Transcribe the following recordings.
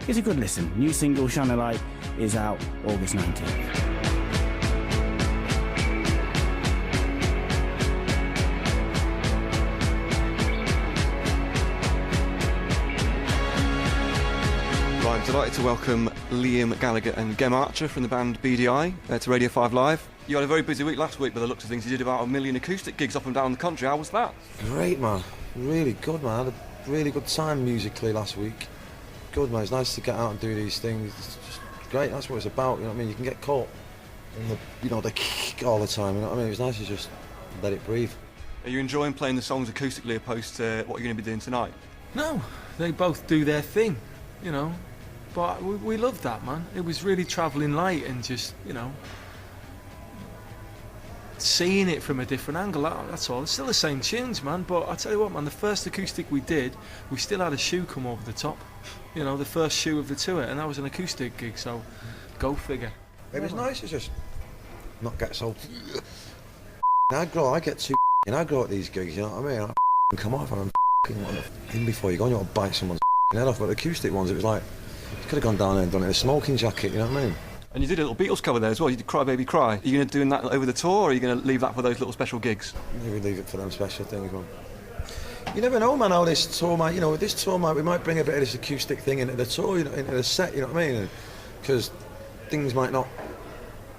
It's a good listen. New single, Shine a Light, is out August 19th. I'm delighted to welcome Liam Gallagher and Gem Archer from the band Beady Eye to Radio 5 Live. You had a very busy week last week by the looks of things. You did about 1 million acoustic gigs up and down the country. How was that? Great, man. Really good, man. I had a really good time musically last week. Good, man. It's nice to get out and do these things. It's just great. That's what it's about, you know what I mean? You can get caught in the all the time, you know what I mean? It was nice to just let it breathe. Are you enjoying playing the songs acoustically opposed to what you're going to be doing tonight? No, they both do their thing, you know. But we loved that, man. It was really travelling light and just, you know, seeing it from a different angle. That's all. It's still the same tunes, man. But I tell you what, man, the first acoustic we did, we still had a shoe come over the top. You know, the first shoe of the tour, and that was an acoustic gig. So, go figure. It was nice to just not get so aggro. I get too aggro at these gigs. You know what I mean? I come off and I'm in before you go. And you want to bite someone's head off. But the acoustic ones, it was like. Could have gone down there and done it in a smoking jacket, you know what I mean? And you did a little Beatles cover there as well. You did Cry Baby Cry. Are you going to do that over the tour, or are you going to leave that for those little special gigs? Maybe leave it for them special things, man. You never know, man, how this tour might, you know, with this tour we might bring a bit of this acoustic thing into the tour, you know, into the set, you know what I mean? Because things might not,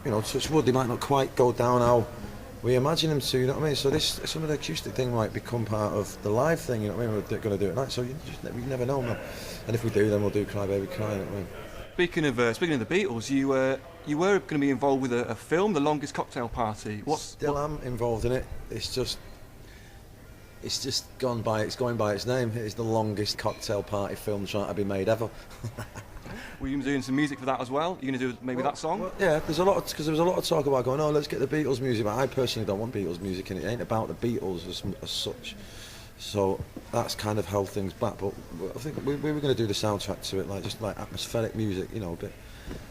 you know, touch wood, they might not quite go down how we imagine them to, you know what I mean? So some of the acoustic thing might become part of the live thing, you know what I mean? We're going to do it at night, so you never know, man. And if we do, then we'll do Cry Baby Cry, you know what I mean? Speaking of the Beatles, you were going to be involved with a film, The Longest Cocktail Party. I'm involved in it. It's just going by its name. It's the longest cocktail party film trying to be made ever. Were you doing some music for that as well? You're going to do maybe that song? Well, yeah, because there was a lot of talk about going, oh, let's get the Beatles music, but I personally don't want Beatles music in it. It ain't about the Beatles as such. So that's kind of held things back, but I think we were going to do the soundtrack to it, like just like atmospheric music, you know, a bit,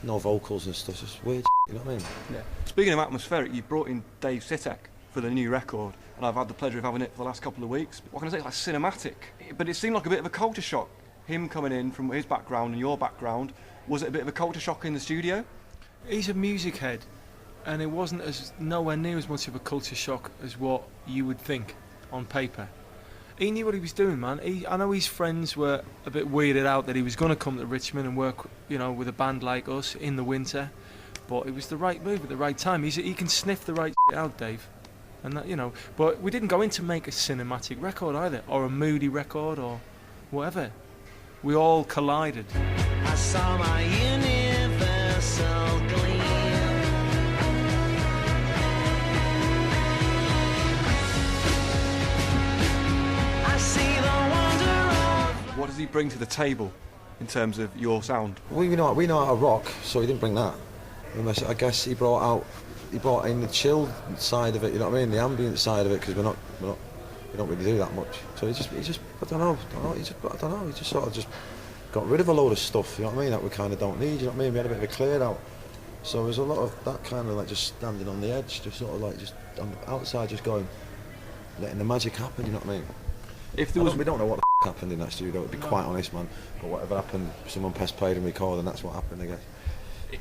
no vocals and stuff, just weird, you know what I mean? Yeah. Speaking of atmospheric, you brought in Dave Sitek for the new record, and I've had the pleasure of having it for the last couple of weeks. What can I say? It's like cinematic, but it seemed like a bit of a culture shock. Him coming in from his background and your background, was it a bit of a culture shock in the studio? He's a music head, and it wasn't nowhere near as much of a culture shock as what you would think on paper. He knew what he was doing, man. I know his friends were a bit weirded out that he was going to come to Richmond and work, you know, with a band like us in the winter, but it was the right move at the right time. He can sniff the right shit out, Dave, and that, you know. But we didn't go in to make a cinematic record either, or a moody record, or whatever. We all collided. I saw my universal gleam. What does he bring to the table in terms of your sound? We know how to rock, so he didn't bring that. I guess he brought in the chill side of it, you know what I mean, the ambient side of it, because we don't really do that much. So he just I don't know, he just sort of just got rid of a load of stuff, you know what I mean, that we kind of don't need, you know what I mean. We had a bit of a clear out, so there's a lot of that kind of like just standing on the edge, just sort of like just outside, just going, letting the magic happen, you know what I mean. We don't know what the happened in that studio, to be quite honest, man. But whatever happened, someone pressed play and record, and that's what happened, I guess.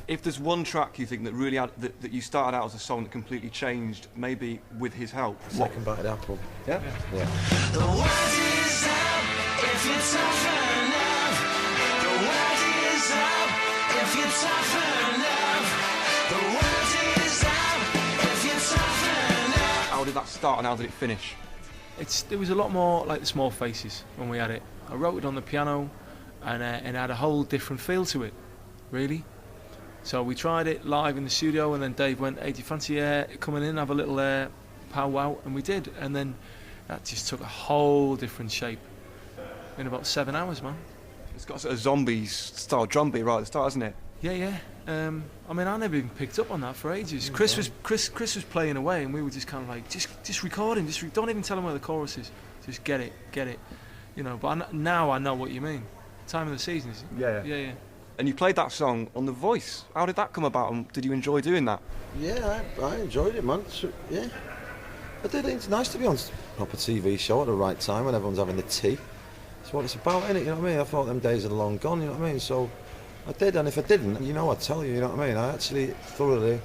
If there's one track you think that really that you started out as a song that completely changed, maybe with his help. Second Bite of the Apple. Yeah? Yeah. The world is up if you're tough enough. The world is up if you're tough enough. The world is up if you're tough enough. How did that start and how did it finish? There was a lot more like the Small Faces when we had it. I wrote it on the piano, and it had a whole different feel to it, really. So we tried it live in the studio, and then Dave went, "Hey, do you fancy coming in, have a little powwow?" And we did, and then that just took a whole different shape in about 7 hours, man. It's got sort of zombies-style drum beat right at the start, hasn't it? Yeah. I mean, I never even picked up on that for ages. Chris was playing away, and we were just kind of like, just recording, don't even tell him where the chorus is, just get it, you know. But now I know what you mean. Time of the season, is it? Yeah. And you played that song on The Voice. How did that come about, and did you enjoy doing that? Yeah, I enjoyed it, man. So, yeah, I did. It's nice to be on a proper TV show at the right time when everyone's having the tea. That's what it's about, innit? You know what I mean? I thought them days are long gone. You know what I mean? So I did, and if I didn't, you know, I'd tell you. You know what I mean? I actually thoroughly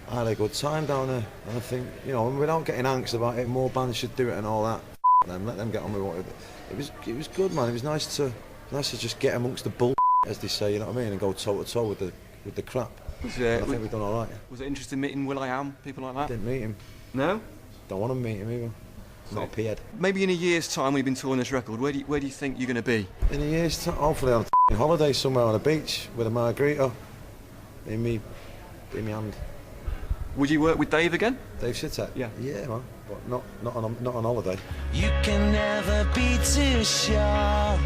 had a good time down there, and I think, you know, and without getting angst about it, more bands should do it and all that. Them, let them get on with what it was good, man. It was nice to just get amongst the bull, as they say. You know what I mean? And go toe to toe with the crap. I think we've done all right. Was it interesting meeting Will.i.am, people like that? Didn't meet him. No? Don't want to meet him either. Not a peed. Maybe in a year's time when you've been touring this record, where do you think you're going to be? In a year's time, hopefully on a holiday somewhere on a beach with a margarita in me hand. Would you work with Dave again? Dave Sitek? Yeah. Yeah, man. But not on holiday. You can never be too sure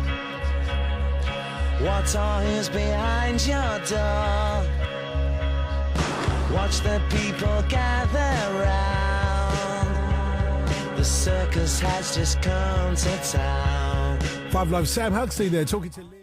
what all is behind your door. Watch the people gather round. The circus has just come to town. 5 Live, Sam Huxley there talking to Lee.